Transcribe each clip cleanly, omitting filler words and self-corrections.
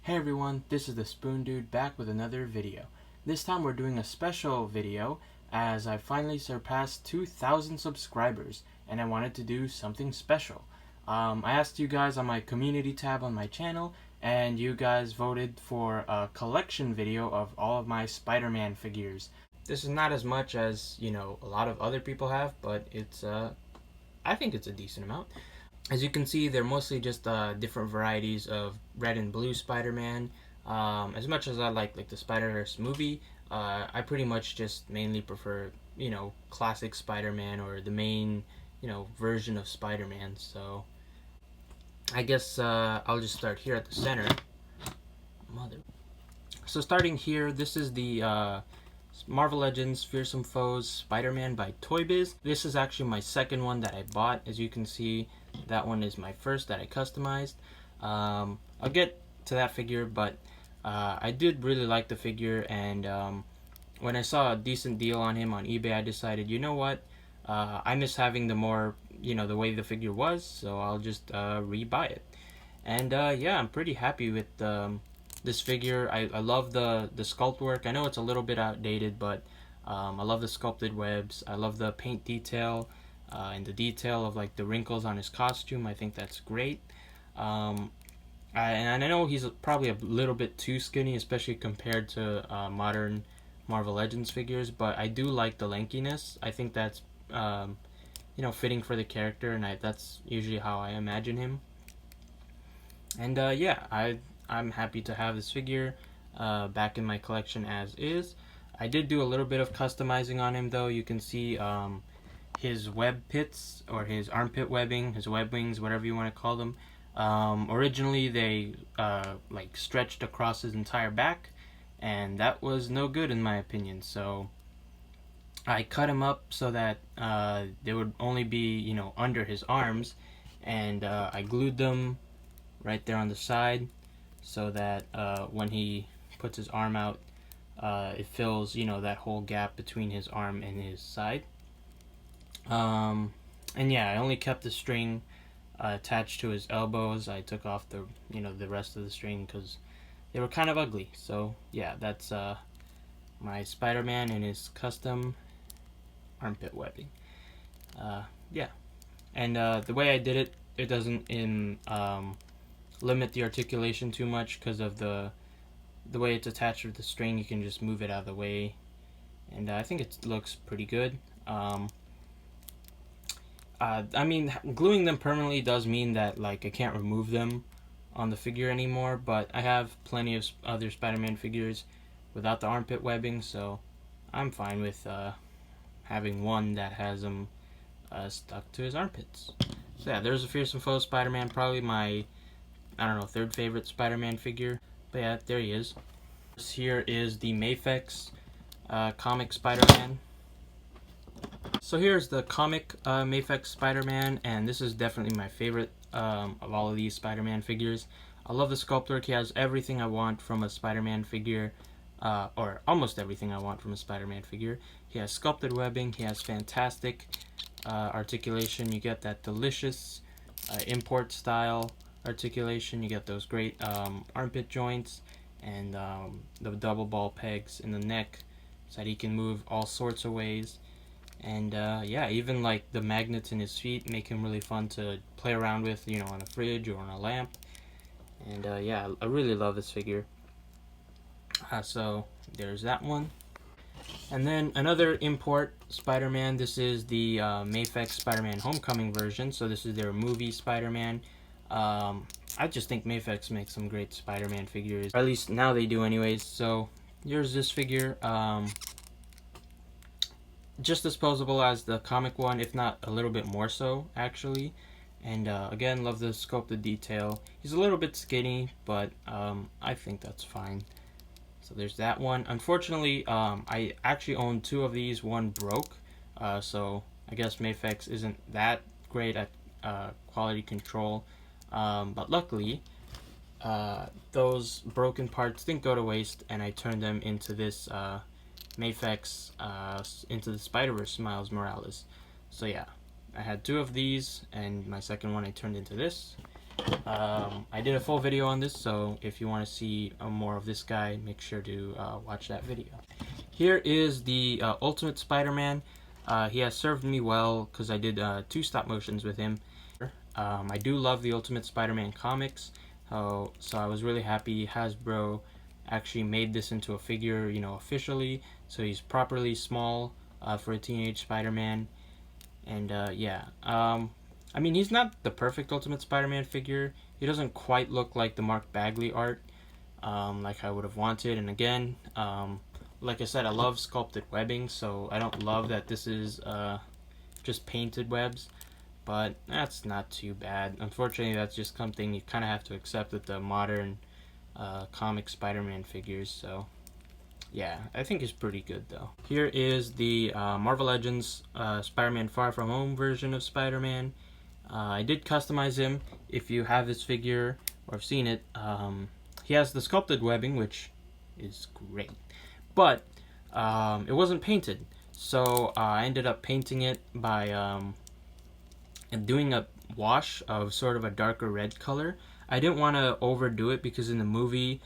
Hey everyone, this is the Spoondude back with another video. This time we're doing a special video as I finally surpassed 2,000 subscribers and I wanted to do something special. I asked you guys on my community tab on my channel and you guys voted for a collection video of all of my Spider-Man figures. This is not as much as, a lot of other people have, but I think it's a decent amount. As you can see, they're mostly just different varieties of red and blue Spider-Man. As much as I like the Spider-Verse movie, I pretty much just mainly prefer, classic Spider-Man or the main, version of Spider-Man. So I guess I'll just start here at the center. So starting here, this is the Marvel Legends Fearsome Foes Spider-Man by Toy Biz. This is actually my second one that I bought. As you can see, that one is my first that I customized. I'll get to that figure, but I did really like the figure, and when I saw a decent deal on him on eBay, I decided, you know what, I miss having the more, the way the figure was, so I'll just rebuy it. And yeah, I'm pretty happy with this figure. I love the sculpt work. I know it's a little bit outdated, but I love the sculpted webs. I love the paint detail and the detail of like the wrinkles on his costume. I think that's great. And I know he's probably a little bit too skinny, especially compared to modern Marvel Legends figures, but I do like the lankiness. I think that's fitting for the character, and that's usually how I imagine him. And yeah, I'm happy to have this figure back in my collection as is. I did do a little bit of customizing on him though. You can see his web pits, or his armpit webbing, his web wings, whatever you want to call them. Originally they like stretched across his entire back, and that was no good in my opinion. So I cut him up so that they would only be, under his arms, and I glued them right there on the side so that when he puts his arm out, it fills, that whole gap between his arm and his side. And yeah, I only kept the string attached to his elbows. I took off the rest of the string because they were kind of ugly. So yeah, that's my Spider-Man and his custom armpit webbing. Yeah, and the way I did it, it doesn't limit the articulation too much because of the way it's attached with the string. You can just move it out of the way, and I think it looks pretty good. I mean, gluing them permanently does mean that like I can't remove them on the figure anymore, but I have plenty of other Spider-Man figures without the armpit webbing, so I'm fine with having one that has them stuck to his armpits. So yeah, there's a Fearsome Foe Spider-Man, probably my, I don't know, third favorite Spider-Man figure. But yeah, there he is. Here is the Maifix comic Spider-Man. So here's the comic Maifix Spider-Man, and this is definitely my favorite of all of these Spider-Man figures. I love the sculpt work. He has everything I want from a Spider-Man figure, or almost everything I want from a Spider-Man figure. He has sculpted webbing. He has fantastic articulation. You get that delicious import style articulation. You get those great armpit joints and the double ball pegs in the neck so that he can move all sorts of ways. And yeah, even like the magnets in his feet make him really fun to play around with, on a fridge or on a lamp. And yeah, I really love this figure. So there's that one. And then another import Spider-Man. This is the Maifix Spider-Man Homecoming version. So this is their movie Spider-Man. I just think Maifix makes some great Spider-Man figures, or at least now they do anyways. So here's this figure. Just as posable as the comic one, if not a little bit more so actually. And again, love the sculpted detail. He's a little bit skinny, but I think that's fine. So there's that one. Unfortunately, I actually own two of these. One broke, so I guess Maifix isn't that great at quality control. But luckily, those broken parts didn't go to waste, and I turned them into this Maifix into the Spider-Verse Miles Morales. So yeah, I had two of these, and my second one I turned into this. I did a full video on this, so if you want to see more of this guy, make sure to watch that video. Here is the Ultimate Spider-Man. He has served me well because I did 2 stop motions with him. I do love the Ultimate Spider-Man comics, so I was really happy Hasbro actually made this into a figure, you know, officially. So he's properly small for a teenage Spider-Man, and yeah. I mean, he's not the perfect Ultimate Spider-Man figure. He doesn't quite look like the Mark Bagley art, like I would have wanted. And again, like I said, I love sculpted webbing, so I don't love that this is just painted webs. But that's not too bad. Unfortunately, that's just something you kind of have to accept with the modern comic Spider-Man figures. So yeah, I think it's pretty good though. Here is the Marvel Legends Spider-Man Far From Home version of Spider-Man. I did customize him. If you have this figure or have seen it, he has the sculpted webbing, which is great, but it wasn't painted. So I ended up painting it by doing a wash of sort of a darker red color. I didn't want to overdo it because in the movie,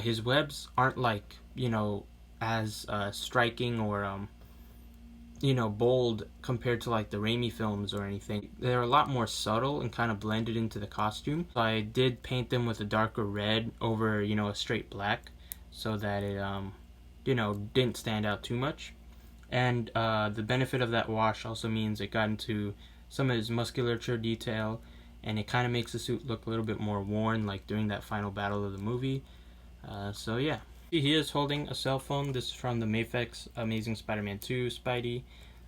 his webs aren't like, you know, as striking or you know, bold compared to like the Raimi films or anything. They're a lot more subtle and kind of blended into the costume. So I did paint them with a darker red over, you know, a straight black, so that it you know, didn't stand out too much. And the benefit of that wash also means it got into some of his musculature detail, and it kind of makes the suit look a little bit more worn, like during that final battle of the movie. So yeah. He is holding a cell phone. This is from the Maifix Amazing Spider-Man 2 Spidey.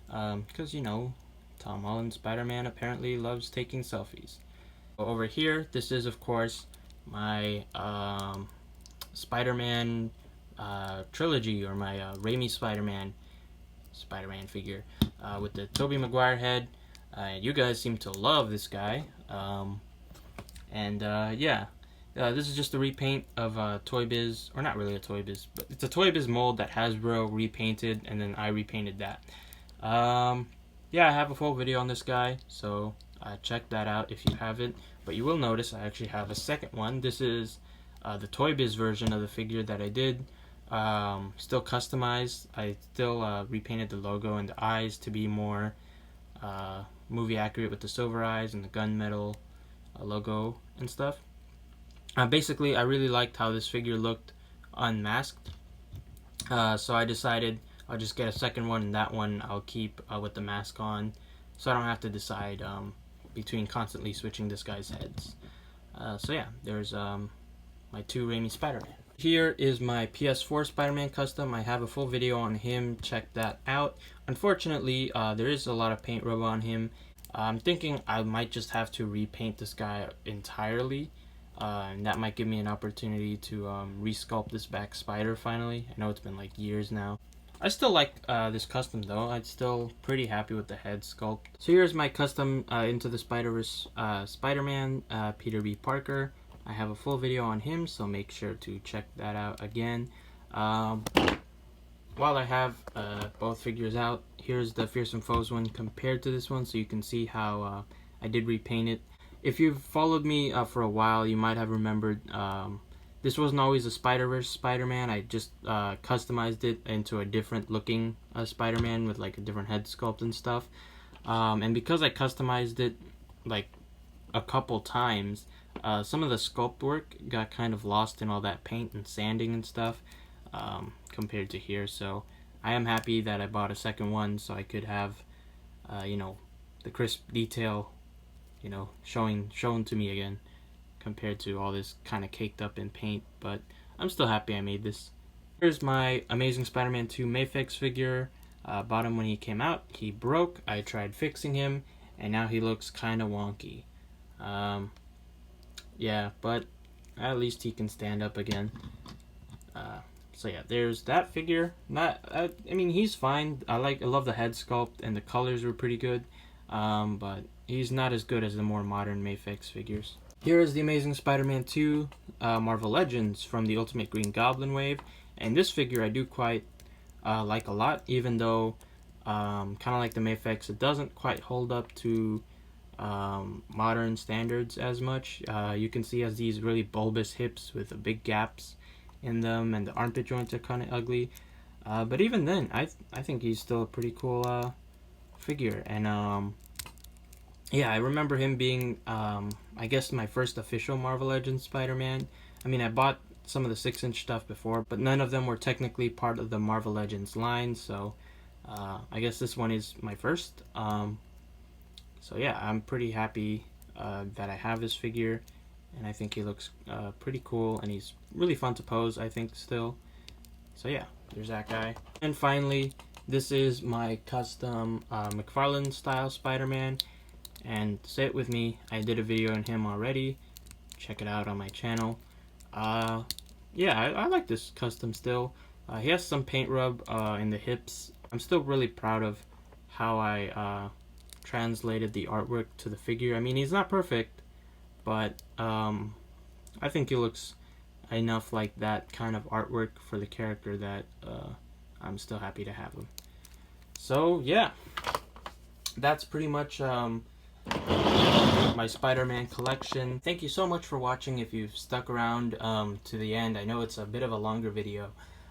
Because, you know, Tom Holland Spider-Man apparently loves taking selfies. Over here, this is, of course, my Spider-Man trilogy, or my Raimi Spider-Man figure with the Tobey Maguire head. You guys seem to love this guy. Yeah. This is just a repaint of Toy Biz, or not really a Toy Biz, but it's a Toy Biz mold that Hasbro repainted, and then I repainted that. Yeah, I have a full video on this guy, so check that out if you haven't. But you will notice I actually have a second one. This is the Toy Biz version of the figure that I did. Still customized. I still repainted the logo and the eyes to be more movie accurate with the silver eyes and the gunmetal logo and stuff. Basically, I really liked how this figure looked unmasked, so I decided I'll just get a second one, and that one I'll keep with the mask on, so I don't have to decide between constantly switching this guy's heads. So yeah, there's my 2 Raimi Spider-Man. Here is my Ps4 Spider-Man Custom. I have a full video on him, check that out. Unfortunately, there is a lot of paint rub on him. I'm thinking I might just have to repaint this guy entirely. And that might give me an opportunity to resculpt this back spider finally. I know it's been like years now. I still like this custom though. I'm still pretty happy with the head sculpt. So here's my custom Into the Spider-Verse Spider-Man, Peter B. Parker. I have a full video on him, so make sure to check that out again. While I have both figures out, here's the Fearsome Foes one compared to this one, so you can see how I did repaint it. If you've followed me for a while, you might have remembered this wasn't always a Spider-Verse Spider-Man. I just customized it into a different looking Spider-Man with like a different head sculpt and stuff. And because I customized it like a couple times, some of the sculpt work got kind of lost in all that paint and sanding and stuff compared to here. So I am happy that I bought a second one so I could have, you know, the crisp detail, you know, shown to me again, compared to all this kind of caked up in paint. But I'm still happy I made this. Here's my Amazing Spider-Man 2 Maifix figure. Bought him when he came out. He broke. I tried fixing him, and now he looks kind of wonky. Yeah, but at least he can stand up again. So yeah, there's that figure. I mean, he's fine. I love the head sculpt, and the colors were pretty good. But he's not as good as the more modern Maifix figures. Here is the Amazing Spider-Man 2 Marvel Legends from the Ultimate Green Goblin wave. And this figure I do quite like a lot, even though kind of like the Maifix, it doesn't quite hold up to modern standards as much. You can see he has these really bulbous hips with the big gaps in them, and the armpit joints are kind of ugly. But even then, I think he's still a pretty cool figure. And yeah, I remember him being I guess my first official Marvel Legends Spider-Man. I mean, I bought some of the 6-inch stuff before, but none of them were technically part of the Marvel Legends line, so I guess this one is my first. So yeah, I'm pretty happy that I have this figure, and I think he looks pretty cool, and he's really fun to pose, I think, still. So yeah, there's that guy. And finally, this is my custom McFarlane style Spider-Man, and say it with me, I did a video on him already. Check it out on my channel. Yeah, I like this custom still. He has some paint rub in the hips. I'm still really proud of how I translated the artwork to the figure. I mean, he's not perfect, but I think he looks enough like that kind of artwork for the character that I'm still happy to have him. So yeah, that's pretty much my Spider-Man collection. Thank you so much for watching if you've stuck around to the end. I know it's a bit of a longer video.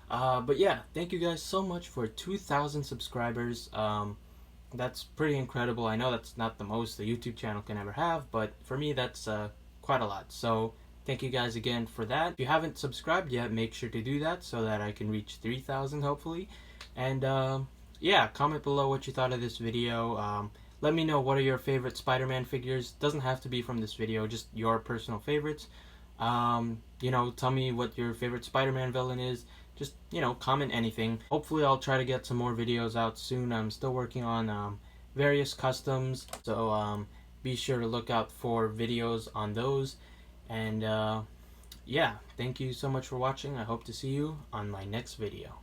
But yeah, thank you guys so much for 2,000 subscribers. That's pretty incredible. I know that's not the most the YouTube channel can ever have, but for me that's quite a lot. So thank you guys again for that. If you haven't subscribed yet, make sure to do that so that I can reach 3,000 hopefully. And yeah, comment below what you thought of this video. Let me know what are your favorite Spider-Man figures. Doesn't have to be from this video, just your personal favorites. You know, tell me what your favorite Spider-Man villain is. Just, you know, comment anything. Hopefully I'll try to get some more videos out soon. I'm still working on various customs, so be sure to look out for videos on those. And yeah, thank you so much for watching. I hope to see you on my next video.